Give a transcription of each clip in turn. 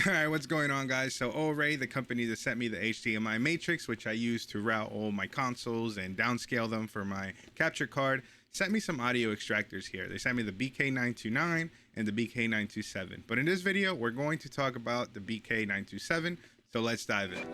All right, what's going on, guys? So Array, the company that sent me the HDMI matrix, which I use to route all my consoles and downscale them for my capture card, sent me some audio extractors here. They sent me the BK-929 and the BK-927. But in this video, we're going to talk about the BK-927. So let's dive in.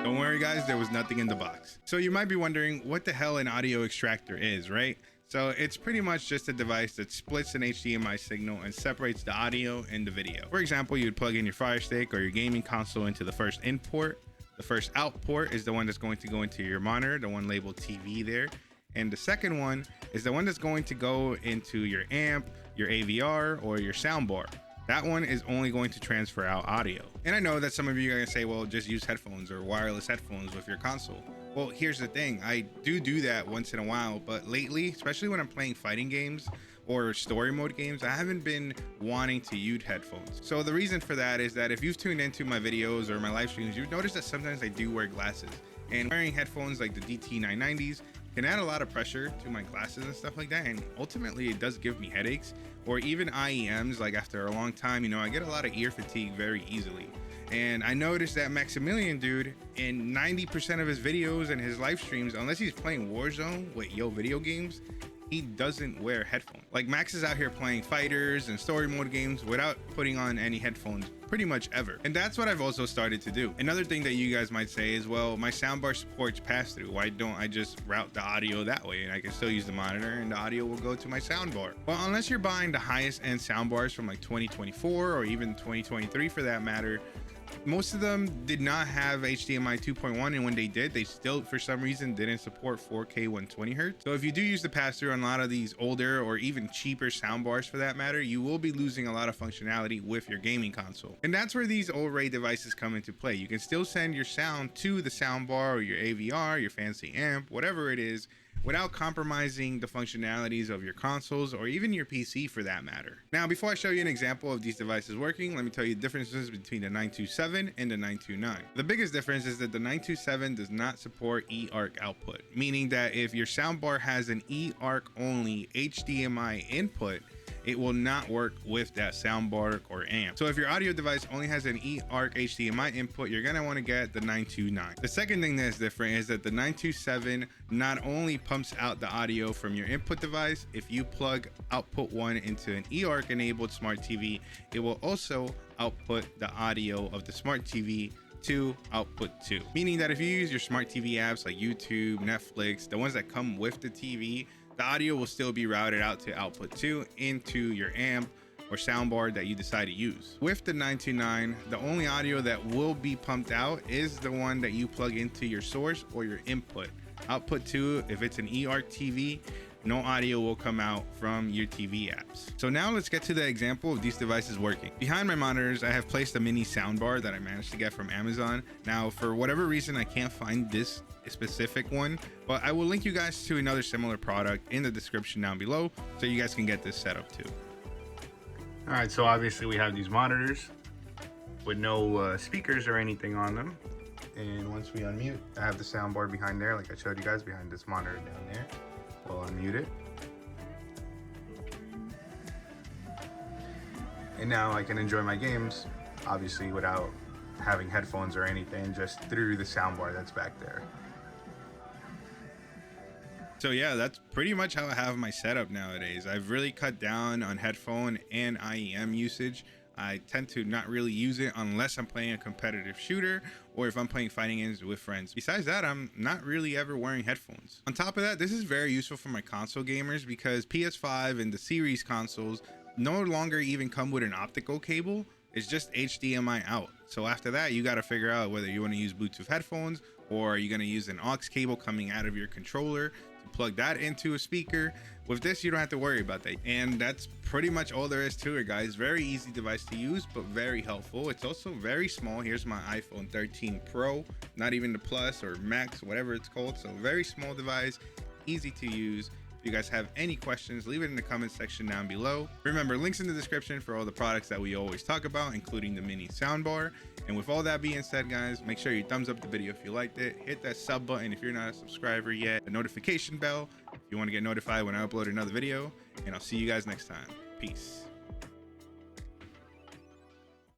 Don't worry, guys, there was nothing in the box. So you might be wondering what the hell an audio extractor is, right? So it's pretty much just a device that splits an HDMI signal and separates the audio and the video. For example, you'd plug in your Fire Stick or your gaming console into the first in port. The first out port is the one that's going to go into your monitor, the one labeled TV there. And the second one is the one that's going to go into your amp, your AVR, or your soundbar. That one is only going to transfer out audio. And I know that some of you are gonna say, well, just use headphones or wireless headphones with your console. Well, here's the thing. I do that once in a while, but lately, especially when I'm playing fighting games or story mode games, I haven't been wanting to use headphones. So the reason for that is that if you've tuned into my videos or my live streams, you've noticed that sometimes I do wear glasses. And wearing headphones like the DT990s can add a lot of pressure to my glasses and stuff like that, and ultimately it does give me headaches. Or even IEMs, like after a long time, you know, I get a lot of ear fatigue very easily. And I noticed that Maximilian dude, in 90% of his videos and his live streams, unless he's playing Warzone with video games, he doesn't wear headphones. Like Max is out here playing fighters and story mode games without putting on any headphones pretty much ever. And that's what I've also started to do. Another thing that you guys might say is, well, my soundbar supports pass-through. Why don't I just route the audio that way? And I can still use the monitor and the audio will go to my soundbar. Well, unless you're buying the highest end soundbars from like 2024 or even 2023 for that matter, most of them did not have HDMI 2.1, and when they did, they still for some reason didn't support 4K 120 Hz. So if you do use the pass-through on a lot of these older or even cheaper soundbars for that matter, you will be losing a lot of functionality with your gaming console. And that's where these Array devices come into play. You can still send your sound to the soundbar or your AVR, your fancy amp, whatever it is, without compromising the functionalities of your consoles or even your PC for that matter. Now, before I show you an example of these devices working, let me tell you the differences between the 927 and the 929. The biggest difference is that the 927 does not support eARC output, meaning that if your soundbar has an eARC only HDMI input, it will not work with that soundbar or amp. So if your audio device only has an eARC HDMI input, you're gonna wanna get the 929. The second thing that's different is that the 927 not only pumps out the audio from your input device, if you plug output 1 into an eARC enabled smart TV, it will also output the audio of the smart TV to output 2. Meaning that if you use your smart TV apps like YouTube, Netflix, the ones that come with the TV, the audio will still be routed out to output 2 into your amp or soundbar that you decide to use. With the 929, the only audio that will be pumped out is the one that you plug into your source or your input. Output 2, if it's an eARC TV, no audio will come out from your TV apps. So now let's get to the example of these devices working. Behind my monitors, I have placed a mini soundbar that I managed to get from Amazon. Now, for whatever reason, I can't find this specific one, but I will link you guys to another similar product in the description down below so you guys can get this set up too. All right, so obviously we have these monitors with no speakers or anything on them. And once we unmute, I have the soundbar behind there, like I showed you guys, behind this monitor down there. We'll unmute it. And now I can enjoy my games, obviously without having headphones or anything, just through the soundbar that's back there. So yeah, that's pretty much how I have my setup nowadays. I've really cut down on headphone and IEM usage. I tend to not really use it unless I'm playing a competitive shooter or if I'm playing fighting games with friends. Besides that, I'm not really ever wearing headphones. On top of that, this is very useful for my console gamers because PS5 and the series consoles no longer even come with an optical cable. It's just HDMI out. So after that, you got to figure out whether you want to use Bluetooth headphones or you're going to use an aux cable coming out of your controller to plug that into a speaker. With this, you don't have to worry about that. And that's pretty much all there is to it, guys. Very easy device to use, but very helpful. It's also very small. Here's my iPhone 13 Pro, not even the Plus or Max, whatever it's called. So very small device, easy to use, If you guys have any questions, leave it in the comment section down below. Remember, links in the description for all the products that we always talk about, including the mini soundbar. And with all that being said, guys, make sure you thumbs up the video if you liked it. Hit that sub button if you're not a subscriber yet. The notification bell if you want to get notified when I upload another video. And I'll see you guys next time. Peace.